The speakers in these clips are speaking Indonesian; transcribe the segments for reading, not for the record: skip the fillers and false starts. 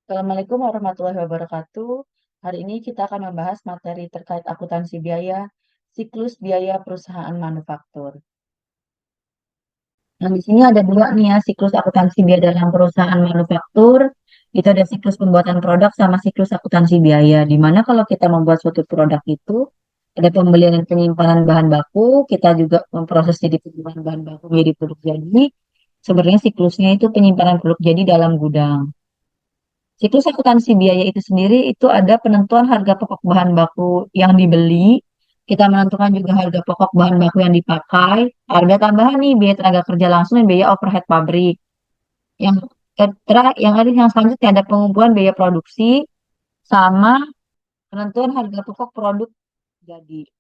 Assalamualaikum warahmatullahi wabarakatuh. Hari ini kita akan membahas materi terkait akuntansi biaya, siklus biaya perusahaan manufaktur. Nah, di sini ada dua nih ya, siklus akuntansi biaya dalam perusahaan manufaktur. Itu ada siklus pembuatan produk sama siklus akuntansi biaya. Di mana kalau kita membuat suatu produk itu, ada pembelian dan penyimpanan bahan baku, kita juga memproses jadi penyimpanan bahan baku menjadi produk jadi. Sebenarnya siklusnya itu penyimpanan produk jadi dalam gudang. Siklus akuntansi biaya itu sendiri itu ada penentuan harga pokok bahan baku yang dibeli. Kita menentukan juga harga pokok bahan baku yang dipakai, harga tambahan nih biaya tenaga kerja langsung dan biaya overhead pabrik. Yang yang selanjutnya ada pengumpulan biaya produksi sama penentuan harga pokok produk jadi.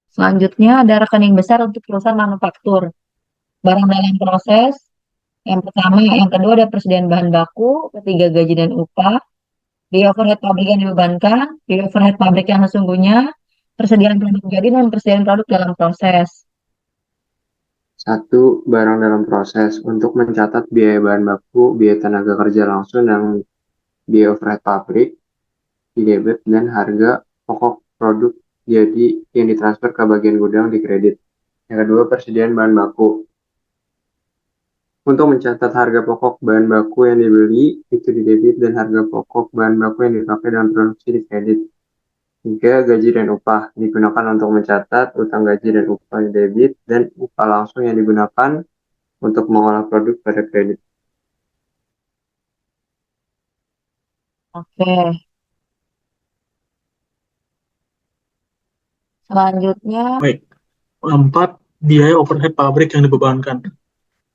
Selanjutnya ada rekening besar untuk perusahaan manufaktur. Barang dalam proses. Yang pertama, yang kedua ada persediaan bahan baku, ketiga gaji dan upah. Biaya overhead pabrik yang dibebankan, biaya overhead pabrik yang sesungguhnya, persediaan produk jadi, dan persediaan produk dalam proses. Satu, barang dalam proses untuk mencatat biaya bahan baku, biaya tenaga kerja langsung, dan biaya overhead pabrik di debit dan harga pokok produk jadi yang ditransfer ke bagian gudang di kredit. Yang kedua, persediaan bahan baku. Untuk mencatat harga pokok bahan baku yang dibeli itu di debit dan harga pokok bahan baku yang dipakai dalam produksi di kredit. Tiga, gaji dan upah digunakan untuk mencatat utang gaji dan upah di debit dan upah langsung yang digunakan untuk mengolah produk pada kredit. Oke, selanjutnya, Baik, keempat, biaya overhead pabrik yang dibebankan.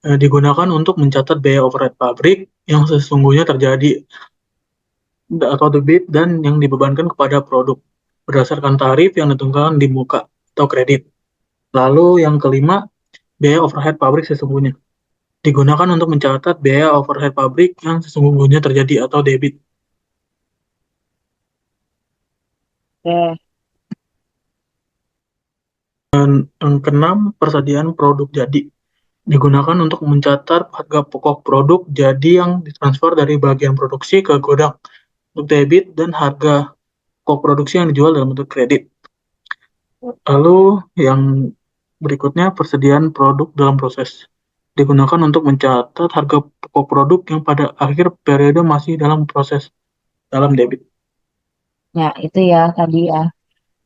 Digunakan untuk mencatat biaya overhead pabrik yang sesungguhnya terjadi atau debit dan yang dibebankan kepada produk berdasarkan tarif yang ditentukan di muka atau kredit. Lalu yang kelima, biaya overhead pabrik sesungguhnya. Digunakan untuk mencatat biaya overhead pabrik yang sesungguhnya terjadi atau debit. oke, Yang keenam, persediaan produk jadi. Digunakan untuk mencatat harga pokok produk jadi yang ditransfer dari bagian produksi ke gudang untuk debit dan harga pokok produksi yang dijual dalam bentuk kredit. Lalu yang berikutnya persediaan produk dalam proses. Digunakan untuk mencatat harga pokok produk yang pada akhir periode masih dalam proses dalam debit. ya itu ya tadi ya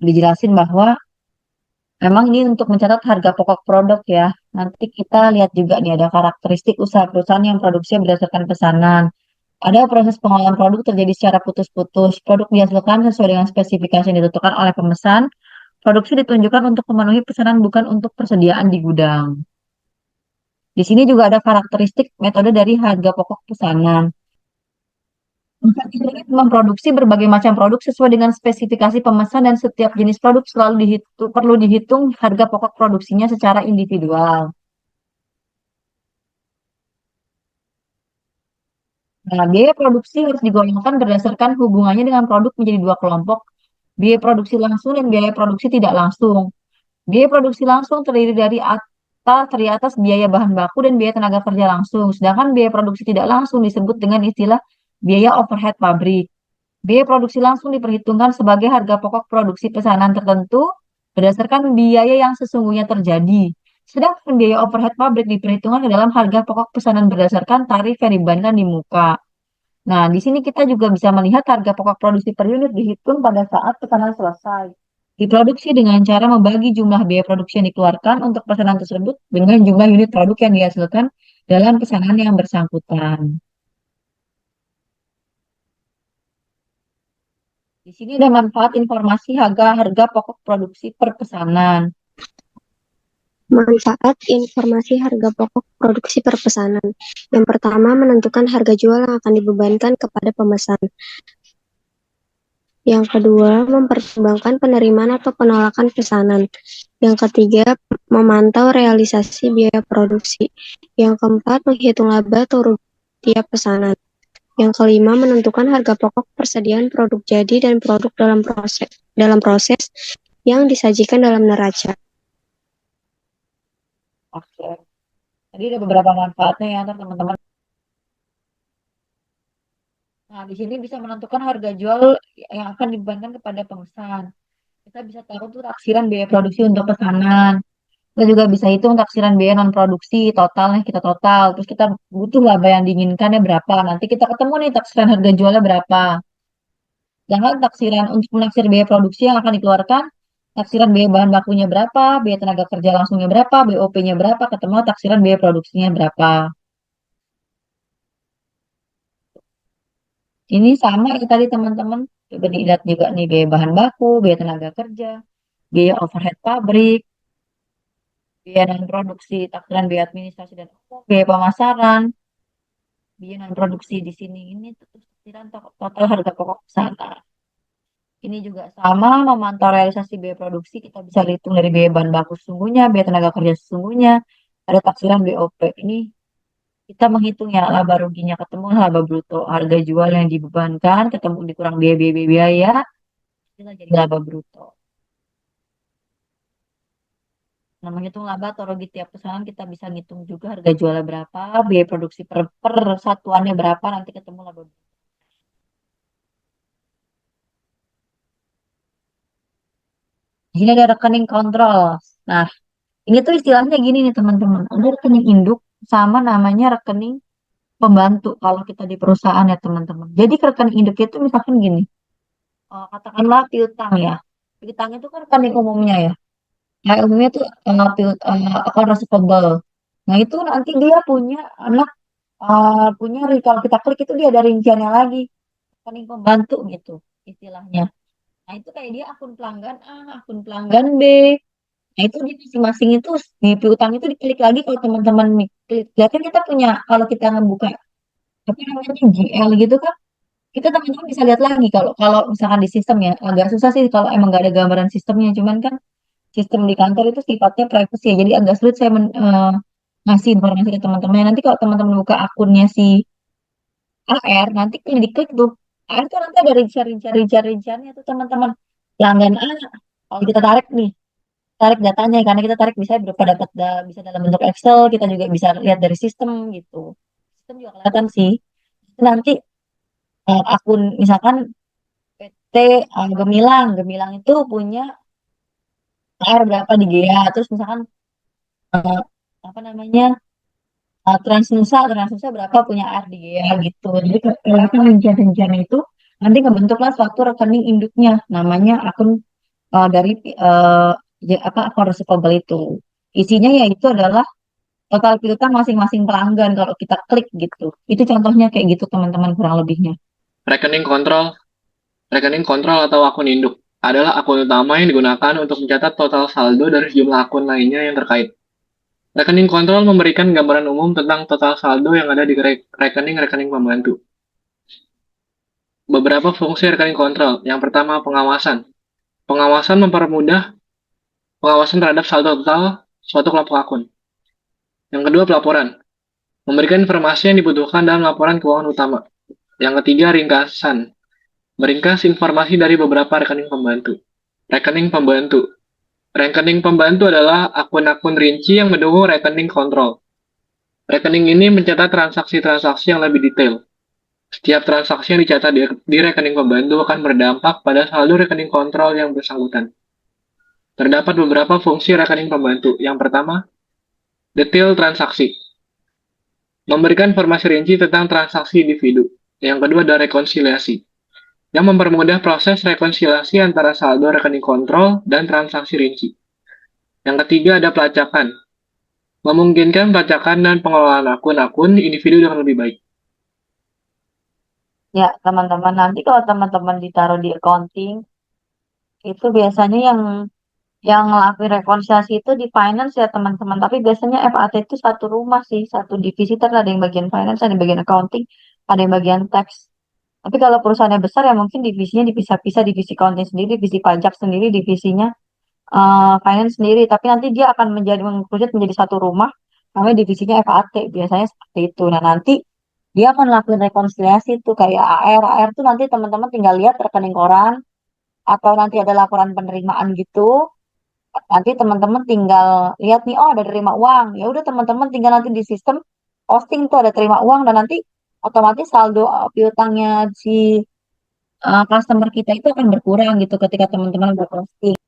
dijelasin bahwa memang ini untuk mencatat harga pokok produk ya. Nanti kita lihat juga nih ada karakteristik usaha perusahaan yang produksinya berdasarkan pesanan. Ada proses pengolahan produk terjadi secara putus-putus. Produk dihasilkan sesuai dengan spesifikasi yang ditentukan oleh pemesan. Produksi ditunjukkan untuk memenuhi pesanan bukan untuk persediaan di gudang. Di sini juga ada karakteristik metode dari harga pokok pesanan. Manufaktur memproduksi berbagai macam produk sesuai dengan spesifikasi pemesan dan setiap jenis produk selalu perlu dihitung harga pokok produksinya secara individual. Nah, biaya produksi harus digolongkan berdasarkan hubungannya dengan produk menjadi dua kelompok, biaya produksi langsung dan biaya produksi tidak langsung. Biaya produksi langsung terdiri atas biaya bahan baku dan biaya tenaga kerja langsung. Sedangkan biaya produksi tidak langsung disebut dengan istilah biaya overhead pabrik. Biaya produksi langsung diperhitungkan sebagai harga pokok produksi pesanan tertentu berdasarkan biaya yang sesungguhnya terjadi. Sedangkan biaya overhead pabrik diperhitungkan ke dalam harga pokok pesanan berdasarkan tarif yang dibebankan di muka. Nah, di sini kita juga bisa melihat harga pokok produksi per unit dihitung pada saat pesanan selesai. Diproduksi dengan cara membagi jumlah biaya produksi yang dikeluarkan untuk pesanan tersebut dengan jumlah unit produk yang dihasilkan dalam pesanan yang bersangkutan. Di sini ada manfaat informasi harga pokok produksi per pesanan. Manfaat informasi harga pokok produksi per pesanan. Yang pertama, menentukan harga jual yang akan dibebankan kepada pemesan. Yang kedua, mempertimbangkan penerimaan atau penolakan pesanan. Yang ketiga, memantau realisasi biaya produksi. Yang keempat, menghitung laba atau rugi tiap pesanan. Yang kelima, menentukan harga pokok persediaan produk jadi dan produk dalam proses yang disajikan dalam neraca. Oke. Jadi ada beberapa manfaatnya ya teman-teman. di sini bisa menentukan harga jual yang akan dibebankan kepada pemesan. Kita bisa taruh tuh taksiran biaya produksi untuk pesanan. Kita juga bisa hitung taksiran biaya non produksi totalnya kita total. Terus kita butuh laba yang diinginkannya berapa. Nanti kita ketemu nih taksiran harga jualnya berapa. Sedangkan taksiran untuk menaksir biaya produksi yang akan dikeluarkan, taksiran biaya bahan bakunya berapa, biaya tenaga kerja langsungnya berapa, BOP-nya berapa, ketemu taksiran biaya produksinya berapa. Ini sama ya tadi teman-teman. Coba dilihat juga nih biaya bahan baku, biaya tenaga kerja, biaya overhead pabrik, biaya non produksi, taksiran biaya administrasi dan umum, biaya pemasaran, biaya non produksi di sini ini terus taksiran total harga pokok pesanan. Ini juga sama, memantau realisasi biaya produksi, kita bisa hitung dari biaya bahan baku sesungguhnya, biaya tenaga kerja sesungguhnya, ada taksiran BOP. Ini kita menghitung ya laba ruginya ketemu laba bruto, harga jual yang dibebankan ketemu dikurang biaya, kita jadi laba bruto. Nah, menghitung laba atau rugi tiap pesanan kita bisa ngitung juga harga jualnya berapa, biaya produksi per satuannya berapa, nanti ketemu laba bruto. Di sini ada rekening kontrol. Nah, ini tuh istilahnya gini nih teman-teman. Ada rekening induk sama namanya rekening pembantu kalau kita di perusahaan ya teman-teman. Jadi ke rekening induk itu misalkan gini. Katakanlah piutang ya. Piutang itu kan rekening umumnya ya. Nah, umumnya tuh account receivable. Nah, itu nanti dia punya anak punya kalau kita klik itu dia ada rinciannya lagi. Rekening pembantu gitu istilahnya. Nah, itu kayak dia akun pelanggan A, akun pelanggan B. Nah, itu di masing-masing itu di piutang itu diklik lagi kalau teman-teman nih klik. Lihat kan kita punya kalau kita ngebuka apa namanya GL gitu kan, kita teman-teman bisa lihat lagi kalau kalau misalkan di sistem ya agak susah sih kalau emang nggak ada gambaran sistemnya. Cuman kan sistem di kantor itu sifatnya privacy ya, jadi agak sulit saya ngasih informasi ke teman-teman. Nanti kalau teman-teman buka akunnya si AR, nanti klik diklik tuh AR tuh nanti ada rinciannya tuh teman-teman. Pelanggan A, kalau kita tarik nih tarik datanya karena kita tarik bisa berupa bisa dalam bentuk Excel, kita juga bisa lihat dari sistem gitu. Sistem juga kelihatan sih. Nanti akun misalkan PT Gemilang itu punya AR berapa di GEA, terus misalkan eh, apa namanya Transnusa berapa punya AR di GEA gitu. Jadi kelihatan rincian-rincian itu nanti kebentuklah suatu rekening induknya, namanya akun dari apa akun receivable itu. Isinya yaitu adalah total piutang masing-masing pelanggan kalau kita klik gitu. Itu contohnya kayak gitu teman-teman kurang lebihnya. Rekening kontrol. Rekening kontrol atau akun induk adalah akun utama yang digunakan untuk mencatat total saldo dari sejumlah akun lainnya yang terkait. Rekening kontrol memberikan gambaran umum tentang total saldo yang ada di rekening-rekening pembantu. Beberapa fungsi rekening kontrol. Yang pertama, pengawasan. Pengawasan mempermudah pengawasan terhadap saldo total suatu kelompok akun. Yang kedua, pelaporan. Memberikan informasi yang dibutuhkan dalam laporan keuangan utama. Yang ketiga, ringkasan. Meringkas informasi dari beberapa rekening pembantu. Rekening pembantu. Rekening pembantu adalah akun-akun rinci yang mendukung rekening kontrol. Rekening ini mencatat transaksi-transaksi yang lebih detail. Setiap transaksi yang dicatat di rekening pembantu akan berdampak pada saldo rekening kontrol yang bersangkutan. Terdapat beberapa fungsi rekening pembantu. Yang pertama, detail transaksi. Memberikan informasi rinci tentang transaksi individu. Yang kedua ada rekonsiliasi, yang mempermudah proses rekonsiliasi antara saldo rekening kontrol dan transaksi rinci. Yang ketiga ada pelacakan, memungkinkan pelacakan dan pengelolaan akun-akun individu dengan lebih baik. Ya, teman-teman, nanti kalau teman-teman ditaruh di accounting, itu biasanya yang ngelakuin rekonsiliasi itu di finance ya teman-teman. Tapi biasanya FAT itu satu rumah sih, satu divisi. Terus ada yang bagian finance, ada yang bagian accounting, ada yang bagian tax. Tapi kalau perusahaannya besar ya mungkin divisinya dipisah-pisah, divisi accounting sendiri, divisi pajak sendiri, divisinya finance sendiri. Tapi nanti dia akan mengkerucut menjadi satu rumah, namanya divisinya FAT. Biasanya seperti itu. Nah, nanti dia akan lakuin rekonsiliasi tuh kayak AR tuh nanti teman-teman tinggal lihat rekening koran atau nanti ada laporan penerimaan gitu. Nanti teman-teman tinggal lihat nih, oh ada terima uang. Ya udah teman-teman tinggal nanti di sistem posting tuh ada terima uang dan nanti otomatis saldo piutangnya si customer kita itu akan berkurang gitu ketika teman-teman berposting.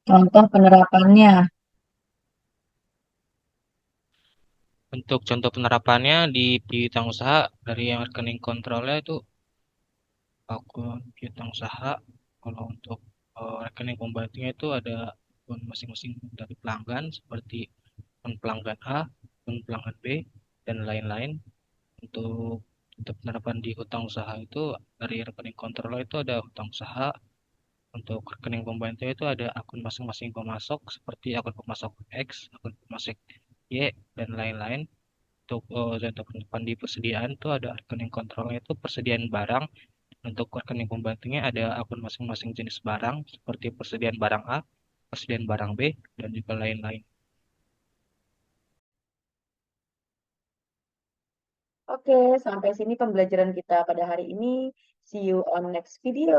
Contoh penerapannya. Untuk contoh penerapannya di piutang usaha dari yang rekening kontrolnya itu akun piutang usaha. Kalau untuk rekening pembantunya itu ada akun masing-masing dari pelanggan seperti akun pelanggan A, akun pelanggan B, dan lain-lain. Untuk penerapan di hutang usaha itu dari rekening kontrol itu ada hutang usaha. Untuk rekening pembantu itu ada akun masing-masing pemasok seperti akun pemasok X, akun pemasok Y, dan lain-lain. Untuk contoh penerapan di persediaan itu ada rekening kontrolnya itu persediaan barang. Untuk rekening pembantunya ada akun masing-masing jenis barang seperti persediaan barang A, persediaan barang B, dan juga lain-lain. Oke, sampai sini pembelajaran kita pada hari ini. See you on next video.